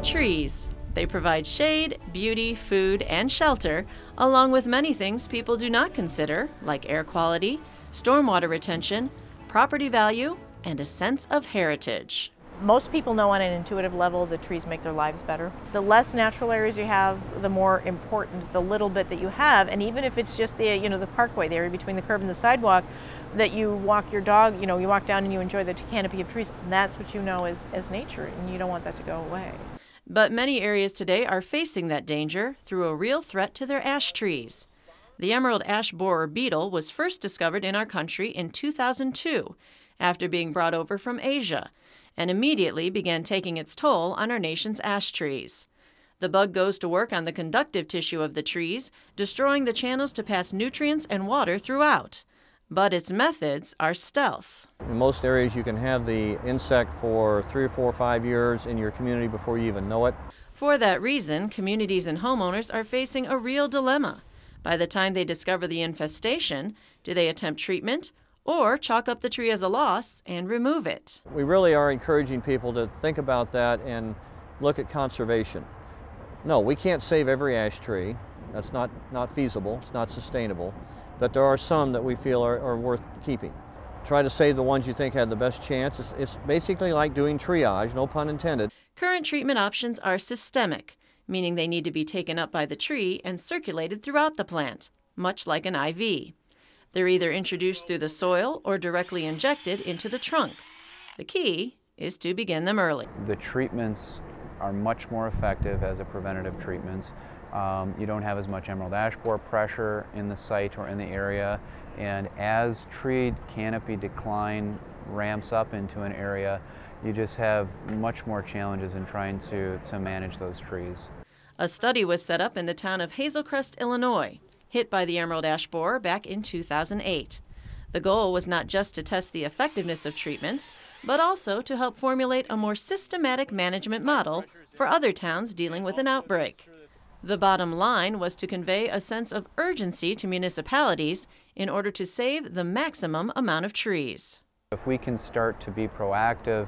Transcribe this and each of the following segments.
Trees. They provide shade, beauty, food, and shelter, along with many things people do not consider, like air quality, stormwater retention, property value, and a sense of heritage. Most people know on an intuitive level that trees make their lives better. The less natural areas you have, the more important the little bit that you have. And even if it's just the, the parkway, the area between the curb and the sidewalk, that you walk your dog, you walk down and you enjoy the canopy of trees, that's what you know as nature, and you don't want that to go away. But many areas today are facing that danger through a real threat to their ash trees. The emerald ash borer beetle was first discovered in our country in 2002 after being brought over from Asia, and immediately began taking its toll on our nation's ash trees. The bug goes to work on the conductive tissue of the trees, destroying the channels to pass nutrients and water throughout. But its methods are stealth. In most areas, you can have the insect for 3 or 4 or 5 years in your community before you even know it. For that reason, communities and homeowners are facing a real dilemma. By the time they discover the infestation, do they attempt treatment or chalk up the tree as a loss and remove it? We really are encouraging people to think about that and look at conservation. No, we can't save every ash tree. That's not feasible. It's not sustainable. But there are some that we feel are worth keeping. Try to save the ones you think had the best chance. It's basically like doing triage, no pun intended. Current treatment options are systemic, meaning they need to be taken up by the tree and circulated throughout the plant, much like an IV. They're either introduced through the soil or directly injected into the trunk. The key is to begin them early. The treatments are much more effective as a preventative treatment. You don't have as much emerald ash borer pressure in the site or in the area, and as tree canopy decline ramps up into an area, you just have much more challenges in trying to manage those trees. A study was set up in the town of Hazel Crest, Illinois, hit by the emerald ash borer back in 2008. The goal was not just to test the effectiveness of treatments, but also to help formulate a more systematic management model for other towns dealing with an outbreak. The bottom line was to convey a sense of urgency to municipalities in order to save the maximum amount of trees. If we can start to be proactive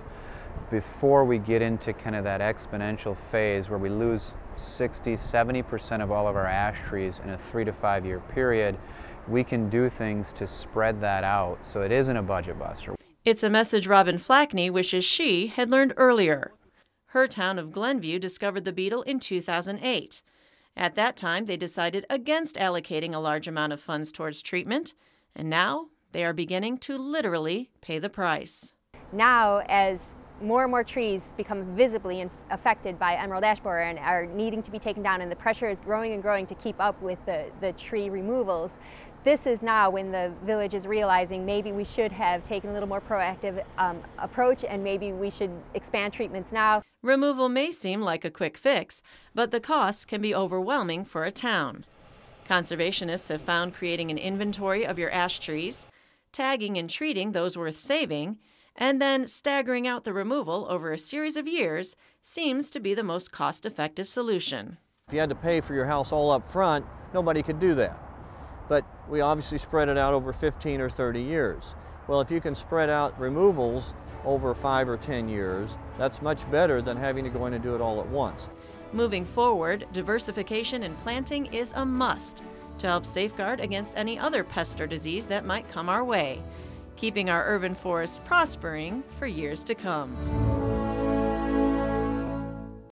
before we get into kind of that exponential phase where we lose 60–70% of all of our ash trees in a 3 to 5 year period, we can do things to spread that out so it isn't a budget buster. It's a message ROBYN FLAKNE wishes she had learned earlier. Her town of Glenview discovered the beetle in 2008. At that time, they decided against allocating a large amount of funds towards treatment, and now they are beginning to literally pay the price. Now, as more and more trees become visibly affected by emerald ash borer and are needing to be taken down, and the pressure is growing and growing to keep up with the tree removals, this is now when the village is realizing maybe we should have taken a little more proactive approach, and maybe we should expand treatments now. Removal may seem like a quick fix, but the costs can be overwhelming for a town. Conservationists have found creating an inventory of your ash trees, tagging and treating those worth saving, and then staggering out the removal over a series of years seems to be the most cost-effective solution. If you had to pay for your house all up front, nobody could do that. But we obviously spread it out over 15 or 30 years. Well, if you can spread out removals over 5 or 10 years, that's much better than having to go in and do it all at once. Moving forward, diversification in planting is a must to help safeguard against any other pest or disease that might come our way, keeping our urban forests prospering for years to come.